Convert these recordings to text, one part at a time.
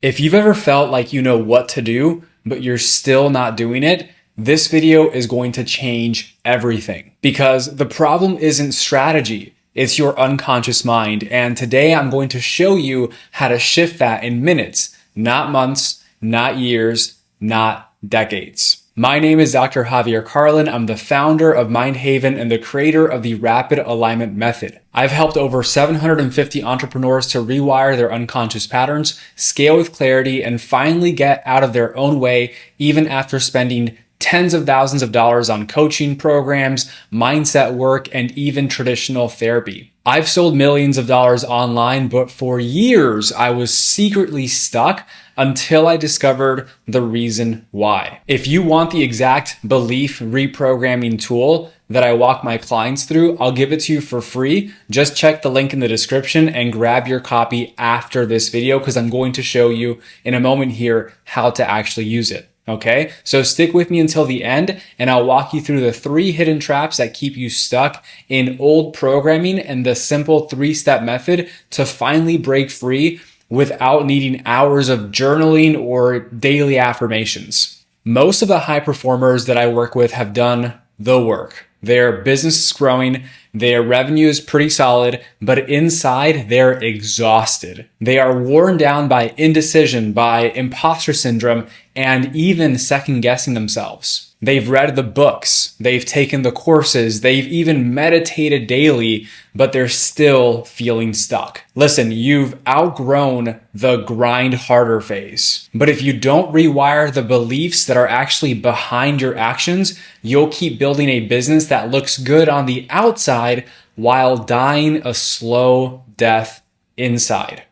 If you've ever felt like you know what to do, but you're still not doing it, this video is going to change everything. Because the problem isn't strategy, it's your unconscious mind. And today I'm going to show you how to shift that in minutes, not months, not years, not decades. My name is Dr. Javier Carlin. I'm the founder of Mindhaven and the creator of the Rapid Alignment Method. I've helped over 750 entrepreneurs to rewire their unconscious patterns, scale with clarity, and finally get out of their own way, even after spending tens of thousands of dollars on coaching programs, mindset work, and even traditional therapy. I've sold millions of dollars online, but for years I was secretly stuck until I discovered the reason why. If you want the exact belief reprogramming tool that I walk my clients through, I'll give it to you for free. Just check the link in the description and grab your copy after this video because I'm going to show you in a moment here how to actually use it. Okay, so stick with me until the end and I'll walk you through the 3 hidden traps that keep you stuck in old programming and the simple 3-step method to finally break free without needing hours of journaling or daily affirmations. Most of the high performers that I work with have done the work. Their business is growing, their revenue is pretty solid, but inside they're exhausted. They are worn down by indecision, by imposter syndrome, and even second guessing themselves. They've read the books, they've taken the courses, they've even meditated daily, but they're still feeling stuck. Listen, you've outgrown the grind harder phase. But if you don't rewire the beliefs that are actually behind your actions, you'll keep building a business that looks good on the outside while dying a slow death inside.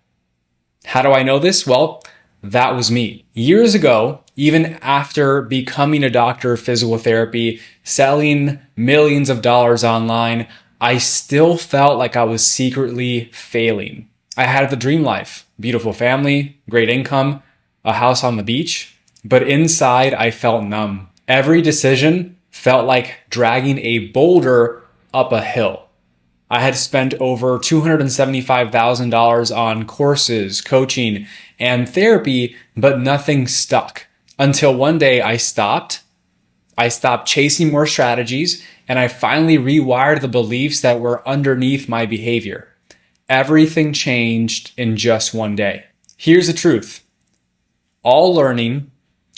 How do I know this? Well, that was me. Years ago, even after becoming a doctor of physical therapy, selling millions of dollars online, I still felt like I was secretly failing. I had the dream life, beautiful family, great income, a house on the beach, but inside I felt numb. Every decision felt like dragging a boulder up a hill. I had spent over $275,000 on courses, coaching, and therapy, but nothing stuck. Until one day I stopped chasing more strategies, and I finally rewired the beliefs that were underneath my behavior. Everything changed in just one day. Here's the truth. All learning,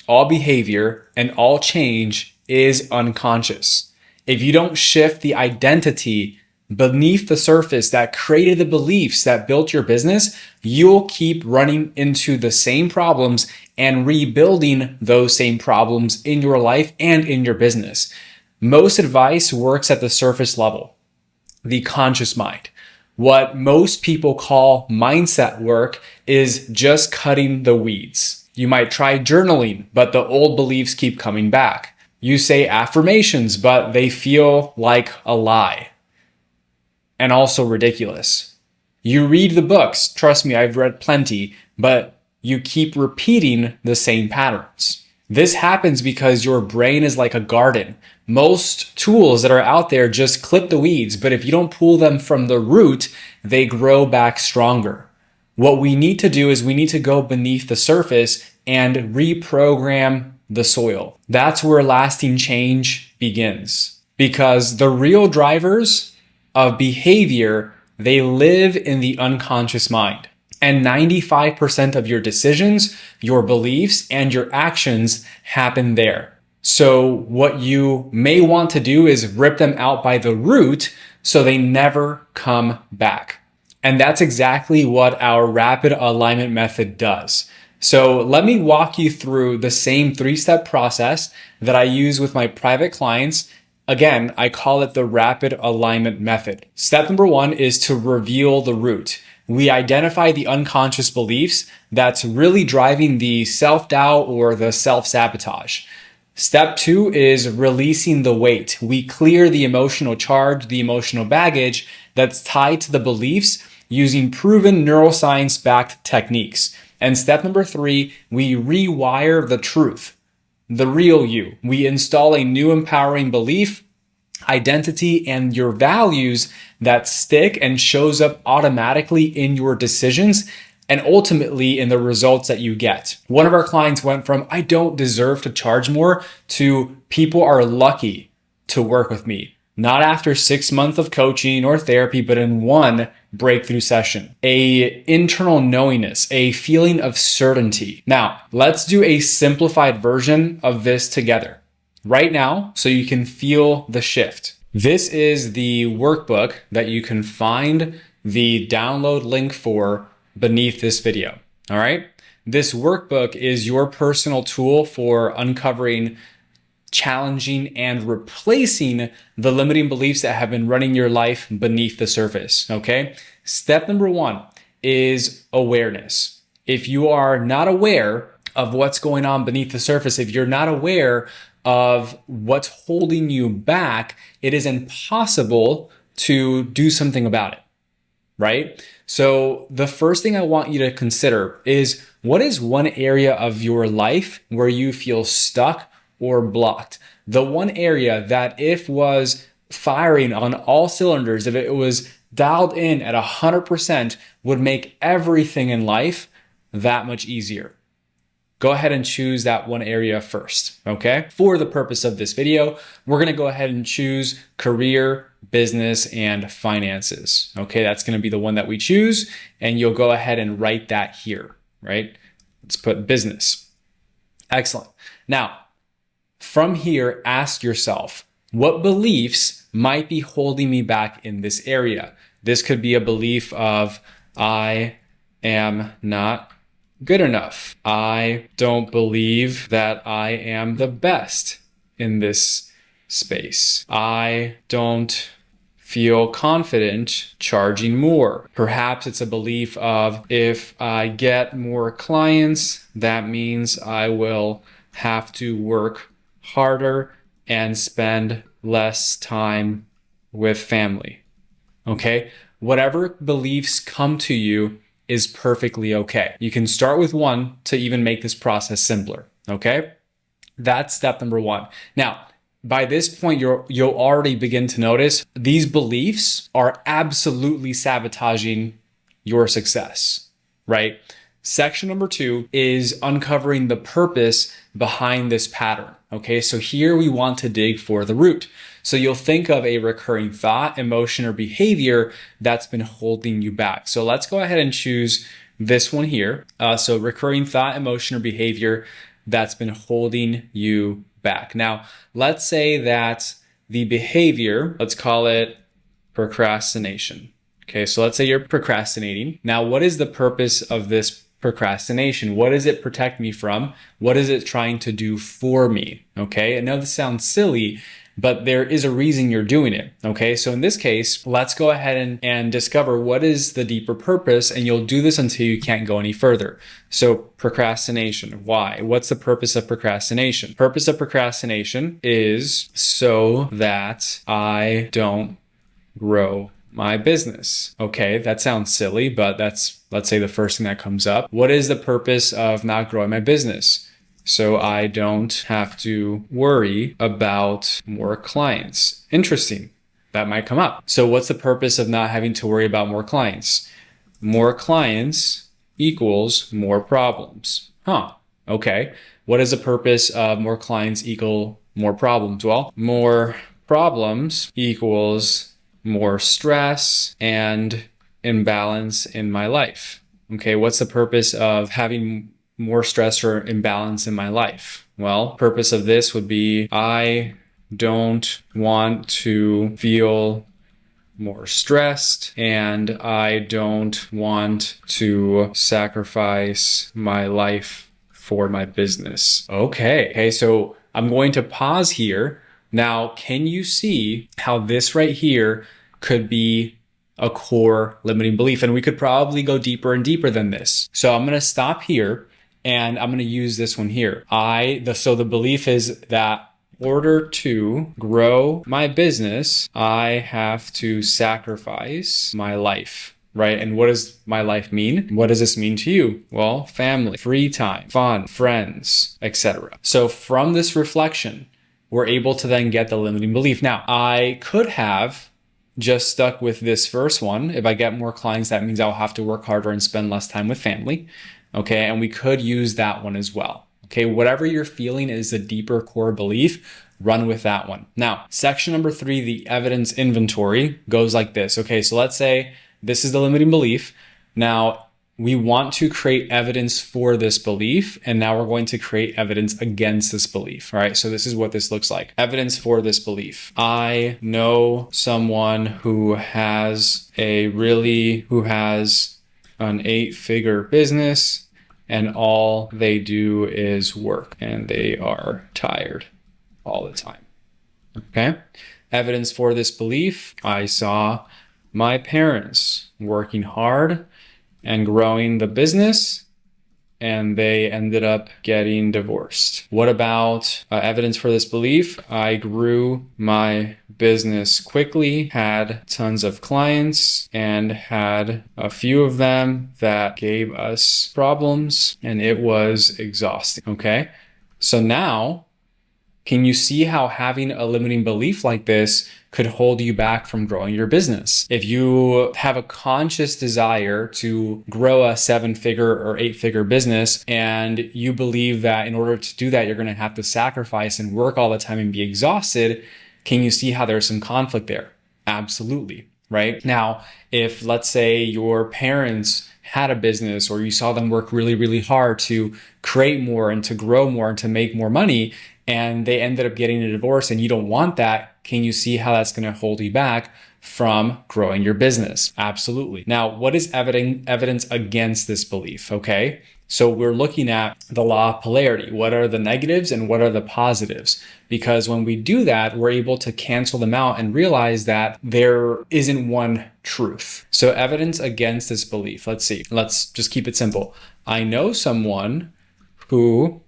all behavior, and all change is unconscious. If you don't shift the identity beneath the surface that created the beliefs that built your business, you'll keep running into the same problems and rebuilding those same problems in your life and in your business. Most advice works at the surface level, the conscious mind. What most people call mindset work is just cutting the weeds. You might try journaling, but the old beliefs keep coming back. You say affirmations, but they feel like a lie. And also ridiculous. You read the books, trust me, I've read plenty, but you keep repeating the same patterns. This happens because your brain is like a garden. Most tools that are out there just clip the weeds, but if you don't pull them from the root, they grow back stronger. What we need to do is we need to go beneath the surface and reprogram the soil. That's where lasting change begins. Because the real drivers of behavior, they live in the unconscious mind. And 95% of your decisions, your beliefs, and your actions happen there. So what you may want to do is rip them out by the root so they never come back. And that's exactly what our rapid alignment method does. So let me walk you through the same 3-step process that I use with my private clients. Again, I call it the rapid alignment method. Step number 1 is to reveal the root. We identify the unconscious beliefs that's really driving the self-doubt or the self-sabotage. Step 2 is releasing the weight. We clear the emotional charge, the emotional baggage that's tied to the beliefs using proven neuroscience-backed techniques. And step number 3, we rewire the truth. The real you. We install a new empowering belief, identity, and your values that stick and shows up automatically in your decisions and ultimately in the results that you get. One of our clients went from, I don't deserve to charge more, to people are lucky to work with me. Not after 6 months of coaching or therapy, but in one breakthrough session. A internal knowingness, a feeling of certainty. Now, let's do a simplified version of this together right now so you can feel the shift. This is the workbook that you can find the download link for beneath this video. All right. This workbook is your personal tool for uncovering, challenging, and replacing the limiting beliefs that have been running your life beneath the surface. Okay. Step number 1 is awareness. If you are not aware of what's going on beneath the surface, if you're not aware of what's holding you back, it is impossible to do something about it. Right? So the first thing I want you to consider is, what is one area of your life where you feel stuck or blocked? The one area that if was firing on all cylinders, if it was dialed in at 100%, would make everything in life that much easier. Go ahead and choose that one area first, okay? For the purpose of this video, we're gonna go ahead and choose career, business, and finances, okay? That's gonna be the one that we choose, and you'll go ahead and write that here, right? Let's put business. Excellent. Now, from here, ask yourself, what beliefs might be holding me back in this area? This could be a belief of, I am not good enough. I don't believe that I am the best in this space. I don't feel confident charging more. Perhaps it's a belief of, if I get more clients, that means I will have to work harder and spend less time with family. Okay? Whatever beliefs come to you is perfectly okay. You can start with one to even make this process simpler, okay? That's step number 1. Now, by this point, you'll already begin to notice these beliefs are absolutely sabotaging your success, right? Section number 2 is uncovering the purpose behind this pattern, okay? So here we want to dig for the root. So you'll think of a recurring thought, emotion, or behavior that's been holding you back. So let's go ahead and choose this one here. So recurring thought, emotion, or behavior that's been holding you back. Now, let's say that the behavior, let's call it procrastination. Okay, so let's say you're procrastinating. Now, what is the purpose of this procrastination? What does it protect me from? What is it trying to do for me? Okay, I know this sounds silly, but there is a reason you're doing it. Okay, so in this case, let's go ahead and discover what is the deeper purpose, and you'll do this until you can't go any further. So procrastination, why? What's the purpose of procrastination? Purpose of procrastination is so that I don't grow my business. Okay, that sounds silly, but that's, let's say, the first thing that comes up. What is the purpose of not growing my business? So I don't have to worry about more clients. Interesting. That might come up. So what's the purpose of not having to worry about more clients? More clients equals more problems. Okay. What is the purpose of more clients equal more problems? Well, more problems equals more stress and imbalance in my life. Okay. What's the purpose of having more stress or imbalance in my life? Well, purpose of this would be, I don't want to feel more stressed, and I don't want to sacrifice my life for my business. Okay, so I'm going to pause here. Now, can you see how this right here could be a core limiting belief? And we could probably go deeper and deeper than this. So I'm going to stop here. And I'm going to use this one here. So the belief is that in order to grow my business, I have to sacrifice my life, right? And what does my life mean? What does this mean to you? Well, family, free time, fun, friends, etc. So from this reflection, we're able to then get the limiting belief. Now, I could have just stuck with this first one. If I get more clients, that means I'll have to work harder and spend less time with family. Okay. And we could use that one as well. Okay. Whatever you're feeling is a deeper core belief, run with that one. Now, section number 3, the evidence inventory, goes like this. Okay. So let's say this is the limiting belief. Now, we want to create evidence for this belief, and now we're going to create evidence against this belief. All right, so this is what this looks like. Evidence for this belief. I know someone who has an 8-figure business, and all they do is work, and they are tired all the time. Okay, evidence for this belief. I saw my parents working hard and growing the business, and they ended up getting divorced. What about evidence for this belief? I grew my business quickly, had tons of clients, and had a few of them that gave us problems, and it was exhausting. Okay, so now, can you see how having a limiting belief like this could hold you back from growing your business? If you have a conscious desire to grow a 7-figure or 8-figure business, and you believe that in order to do that, you're going to have to sacrifice and work all the time and be exhausted, can you see how there's some conflict there? Absolutely. Right? Now, if let's say your parents had a business, or you saw them work really, really hard to create more and to grow more and to make more money, and they ended up getting a divorce and you don't want that, can you see how that's going to hold you back from growing your business? Absolutely. Now, what is evidence against this belief? Okay. So we're looking at the law of polarity. What are the negatives and what are the positives? Because when we do that, we're able to cancel them out and realize that there isn't one truth. So evidence against this belief. Let's see. Let's just keep it simple. I know someone who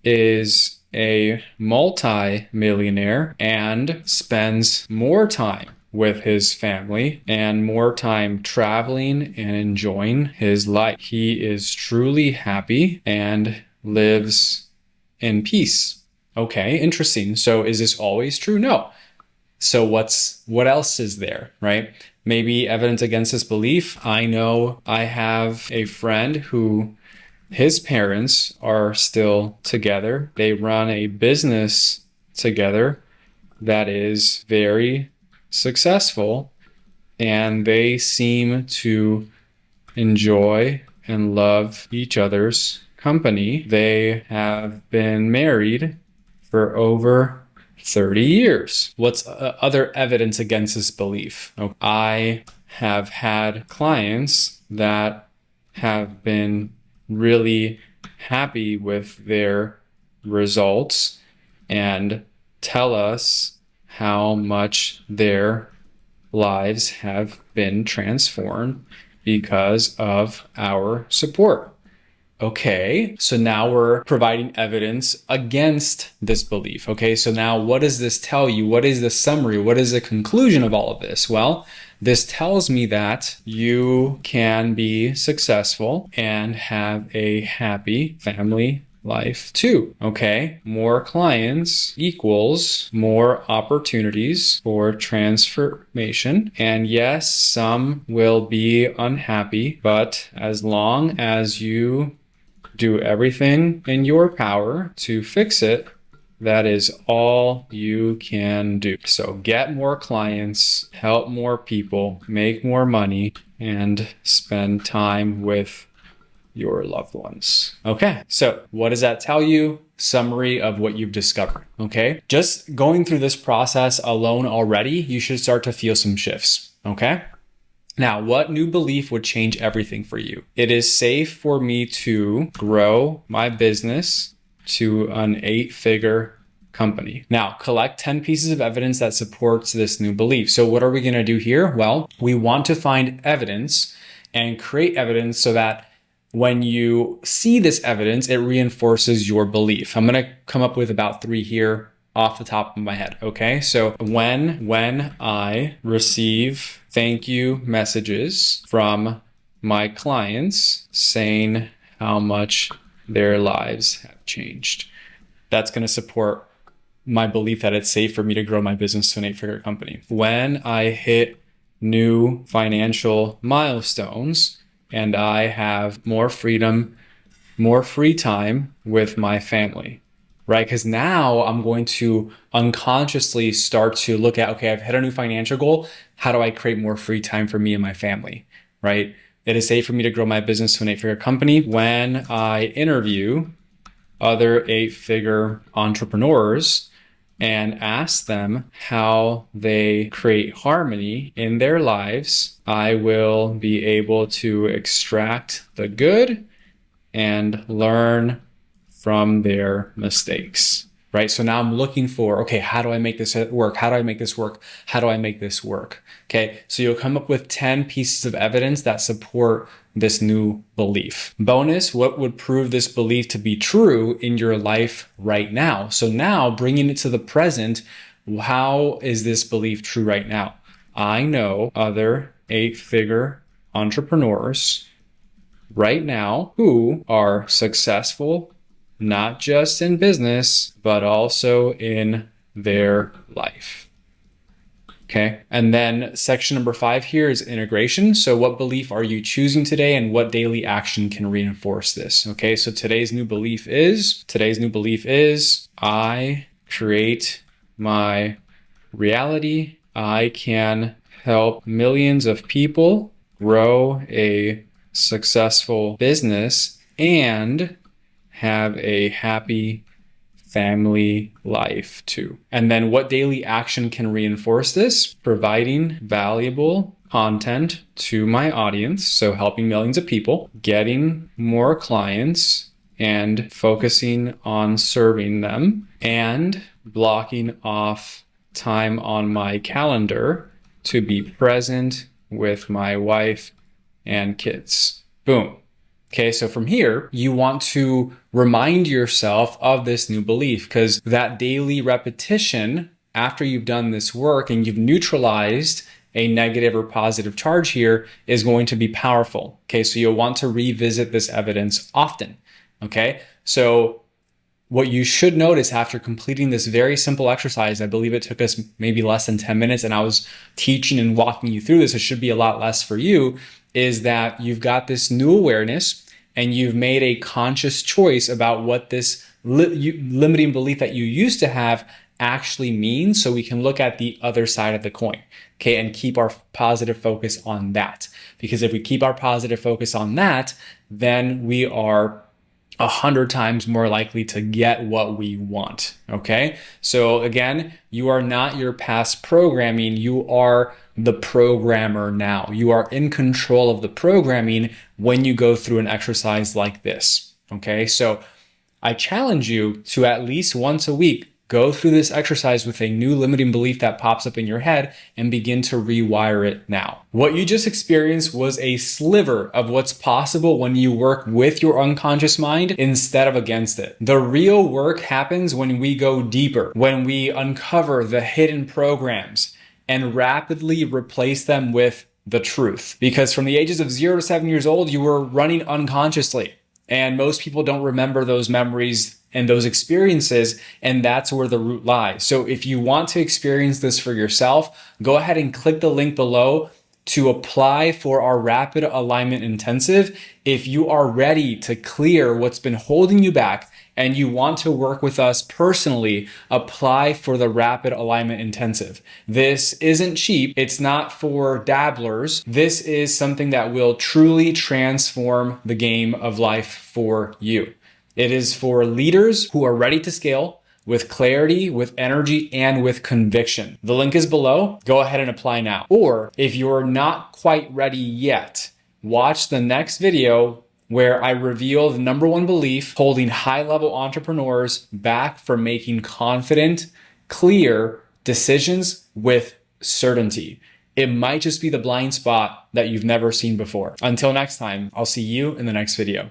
is a multi-millionaire and spends more time with his family and more time traveling and enjoying his life. He is truly happy and lives in peace. Okay, interesting. So is this always true? No. So what else is there, right? Maybe evidence against this belief. I know I have a friend who his parents are still together. They run a business together that is very successful, and they seem to enjoy and love each other's company. They have been married for over 30 years. What's other evidence against this belief? I have had clients that have been really happy with their results and tell us how much their lives have been transformed because of our support. Okay, so now we're providing evidence against this belief. Okay, so now what does this tell you? What is the summary? What is the conclusion of all of this? Well, this tells me that you can be successful and have a happy family life too. Okay, more clients equals more opportunities for transformation. And yes, some will be unhappy, but as long as you do everything in your power to fix it, that is all you can do. So get more clients, help more people, make more money, and spend time with your loved ones. Okay, so what does that tell you? Summary of what you've discovered. Okay, just going through this process alone already, you should start to feel some shifts. Okay. Now, what new belief would change everything for you? It is safe for me to grow my business to an 8-figure company. Now, collect 10 pieces of evidence that supports this new belief. So what are we going to do here? Well, we want to find evidence and create evidence so that when you see this evidence, it reinforces your belief. I'm going to come up with about 3 here off the top of my head. Okay. So when I receive thank you messages from my clients saying how much their lives have changed, that's going to support my belief that it's safe for me to grow my business to an 8-figure company. When I hit new financial milestones and I have more freedom, more free time with my family, right? Because now I'm going to unconsciously start to look at, okay, I've hit a new financial goal. How do I create more free time for me and my family, right? It is safe for me to grow my business to an 8-figure company when I interview other 8-figure entrepreneurs and ask them how they create harmony in their lives. I will be able to extract the good and learn from their mistakes, right? So now I'm looking for, okay, how do I make this work? How do I make this work? How do I make this work? Okay, so you'll come up with 10 pieces of evidence that support this new belief. Bonus, what would prove this belief to be true in your life right now? So now bringing it to the present, how is this belief true right now? I know other 8-figure entrepreneurs right now who are successful, not just in business, but also in their life. Okay. And then section number 5 here is integration. So what belief are you choosing today and what daily action can reinforce this? Okay. So today's new belief is I create my reality. I can help millions of people grow a successful business and have a happy family life too. And then what daily action can reinforce this? Providing valuable content to my audience. So helping millions of people, getting more clients and focusing on serving them, and blocking off time on my calendar to be present with my wife and kids. Boom. Okay, so from here, you want to remind yourself of this new belief, because that daily repetition after you've done this work and you've neutralized a negative or positive charge here is going to be powerful. Okay, so you'll want to revisit this evidence often. Okay, so what you should notice after completing this very simple exercise, I believe it took us maybe less than 10 minutes and I was teaching and walking you through this, it should be a lot less for you, is that you've got this new awareness and you've made a conscious choice about what this limiting belief that you used to have actually means, so we can look at the other side of the coin, okay, and keep our positive focus on that. Because if we keep our positive focus on that, then we are 100 times more likely to get what we want, okay? So again, you are not your past programming, you are the programmer now. You are in control of the programming when you go through an exercise like this, okay? So I challenge you to at least once a week go through this exercise with a new limiting belief that pops up in your head and begin to rewire it now. What you just experienced was a sliver of what's possible when you work with your unconscious mind instead of against it. The real work happens when we go deeper, when we uncover the hidden programs and rapidly replace them with the truth. Because from the ages of 0 to 7 years old, you were running unconsciously. And most people don't remember those memories and those experiences, and that's where the root lies. So if you want to experience this for yourself, go ahead and click the link below to apply for our Rapid Alignment Intensive. If you are ready to clear what's been holding you back and you want to work with us personally, apply for the Rapid Alignment Intensive. This isn't cheap. It's not for dabblers. This is something that will truly transform the game of life for you. It is for leaders who are ready to scale with clarity, with energy, and with conviction. The link is below. Go ahead and apply now. Or if you're not quite ready yet, watch the next video where I reveal the number one belief holding high-level entrepreneurs back from making confident, clear decisions with certainty. It might just be the blind spot that you've never seen before. Until next time, I'll see you in the next video.